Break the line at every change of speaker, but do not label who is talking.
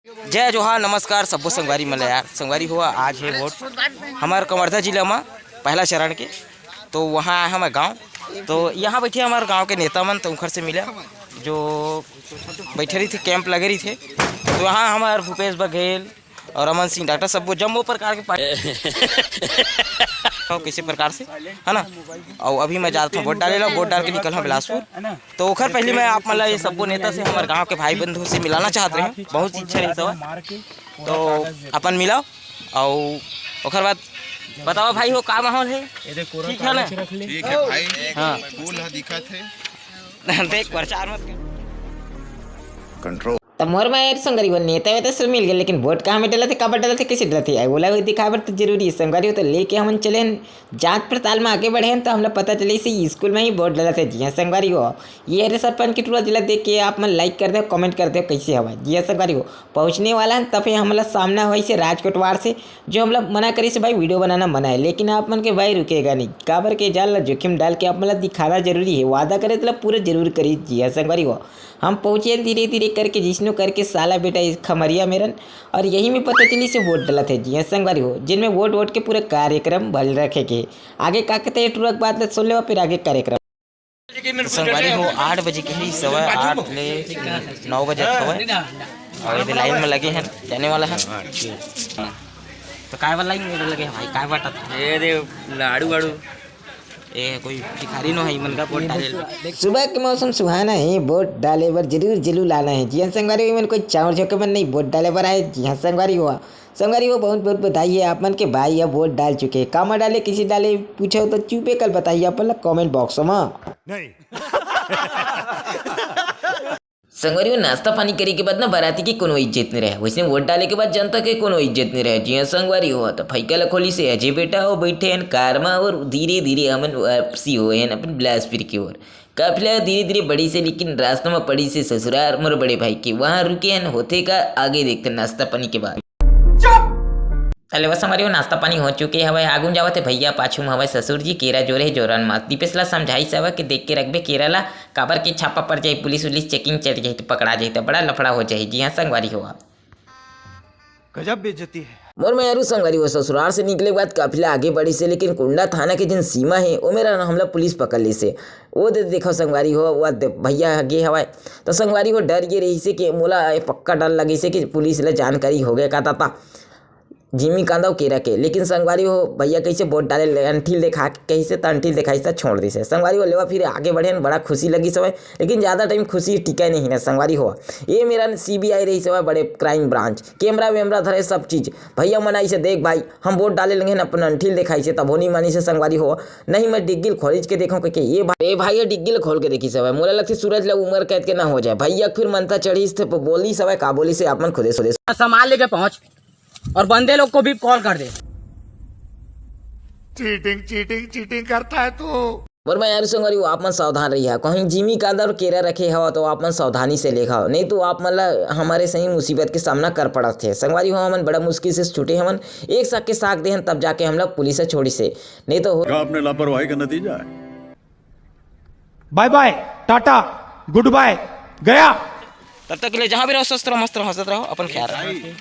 जय जोहार नमस्कार सबो संगवारी मन यार संगवारी हुआ आज है वोट हमारे कवर्धा जिला में पहला चरण के। तो वहाँ आया हमारे गांव, तो यहाँ बैठे हमारे गांव के नेता मन, तो उनखर से मिला जो बैठे रही थे, कैंप लगे रही थे। तो यहाँ हमारे भूपेश बघेल और अमन सिंह डॉक्टर सब जम्मू प्रकार के किसी प्रकार से है ना। और अभी मैं जा रहा था वोट डाले ला, वोट डाल के निकल हाँ बिलासपुर। तो ओखर पहले मैं आप मतलब ये सबको नेता से हमारे गांव के भाई बंधु से मिलाना चाहते हैं, बहुत इच्छा रही सब। तो अपन मिलाओ और ओखर बाद बताओ भाई हो का माहौल है, ठीक है ना?
ठीक है भाई, हाँ फूल दिखत है
देख प्रचार मत कर
कंट्रोल।
तब मोर में संगरी वो नेता वेता सब मिल गए, लेकिन वोट कहाँ में डला थे, कब डला थे, कैसे डला थे, बोला दिखावर तो जरूरी है। संगरी हो तो लेके हम चले जांच पड़ताल में आगे बढ़े हैं, तो हम लोग पता चले इसी स्कूल में ही वोट डला थे। जी हाँ संगवारी हो, ये हरे सरपंच की टूरा जिला देख के आप मन लाइक कर दो, कमेंट कर दो कैसे हवा। जी हाँ संगवारी हो, पहुँचने वाला है तब हम लोग सामना हुआ से राजकोट वार से, जो हम लोग मना करी से भाई वीडियो बनाना मना है, लेकिन आप मन के भाई रुकेगा नहीं, काबर के जाल जोखिम डाल के आप मतलब दिखाना जरूरी है। वादा करे तो पूरा जरूर करी। जी हाँ संगवारी हो, हम पहुँचे धीरे धीरे करके जिसनो करके साला बेटा इस खमरिया मेरन, और यही में पता चली से वोट डला थे। जी हाँ संगवारी हो, जिनमें वोट के पूरे कार्यक्रम भल रखे के आगे का कहते हैं ट्रक बात सुन ले, फिर आगे कार्यक्रम
संगवारी हो 8 बजे के ही सवा 8 ले 9 बजे खबर और ये लाइन में लगे हैं जाने वाला है। तो काय वाला लाइन में लगे हैं भाई, काय बात ये दे लाड़ू वाड़ू ए कोई भिखारी नो है मन का वोट डाले।
सुबह के मौसम सुहाना है, वोट डाले पर जरूर जरूर लाना है। जी हाँ संगवारी हो, मन कोई चावल चौके पर नहीं, वोट डाले पर आए। जी हाँ संगवारी हुआ, संगवारी हो बहुत बहुत बधाई है आप मन के भाई अब वोट डाल चुके हैं। कामा डाले किसी डाले पूछो तो चुपे कल बताइए आप कमेंट बॉक्स में नहीं। संगवारी हो, नाश्ता पानी करे के बाद ना बाराती की कोनो इज्जत नहीं रहे, वैसे वोट डाले के बाद जनता के कोनो इज्जत नहीं रहे। जी हाँ संगवारी हो, तो फैका लखोली से अजय बेटा हो बैठे हैं कार में, और धीरे धीरे अमन वापसी हुए हैं अपन बिलासपुर की ओर। काफिला धीरे धीरे बड़ी से, लेकिन रास्ते में पड़ी से ससुराल मोर बड़े भाई के, वहाँ रुके हैं होते का आगे देखते नाश्ता पानी के बाद। चले बस हमारे नाश्ता पानी हो चुके हवा, आगू जावत है भैया, पाछू में हवा ससुर जी, केरा जोरे जोरन मात दीपेशला समझाई सवा कि देख के रखबे केरा ला, काबर के छापा पड़ जाए, पुलिस उलिस चेकिंग चढ़ जाए तो पकड़ा जाए तो बड़ा लफड़ा हो जाए। जी हाँ संगवारी हुआ,
गजब बेइज्जती है।
मोर में यारू संगवारी हो, ससुराल से निकले के बाद काफिला आगे बढ़ी से, लेकिन कुंडा थाना के जिन सीमा है वो मेरा हमला पुलिस पकड़ ली से, वो दे देखो संगवारी हो वो भैया आगे हवाए। तो संगवारी हो डर गए रही से कि मोला पक्का डर लगी से कि पुलिस ले जानकारी हो गया कहता था जिमी कांदा केरा के, लेकिन संगवारी हो भैया कैसे वोट डाले अंठील देखा के कैसे तो अंठील दिखाई था छोड़ दी से। संगवारी हो लेवा फिर आगे बढ़े, बड़ा खुशी लगी सब, लेकिन ज़्यादा टाइम खुशी टिका नहीं ना। संगवारी हो ये मेरा CBI रही सब बड़े क्राइम ब्रांच, कैमरा वैमरा धरे सब चीज़, भैया मनाई से देख भाई हम वोट डाले लेंगे ना, अपन अंठील दिखाई से तब होनी मानी से। संगवारी हो नहीं मैं डिग्गिल खोज के देखूँ कि ये भाई डिग्गिल खोल के देखी सब, मोला लगती सूरज लग उम्र कैद के ना हो जाए। भैया फिर मनता चढ़ी थे बोली सब का बोली से आप मन खुदे सुदे
सामान लेके पहुंच और बंदे लोग को भी कॉल कर दे।
चीटिंग करता है तू।
और मैं यार संगवारी हो आप मन सावधान रही है, कहीं जिमी कांदा और केरा रखे हवा तो आप मन सावधानी से लेखा हो, नहीं तो आप मतलब हमारे सही मुसीबत के सामना कर पड़ा थे। संगवारी हो हमन बड़ा मुश्किल से छूटे, हमन एक साथ के साथ देहन तब जाके हम लोग पुलिस से छोड़ी से, नहीं तो
आपने लापरवाही का नतीजा है।
Bye bye tata good bye गया।
तब तक के लिए जहाँ भी रहो स्वस्थ रहो, मस्त रहो, हंसते रहो, अपन ख्याल रखो।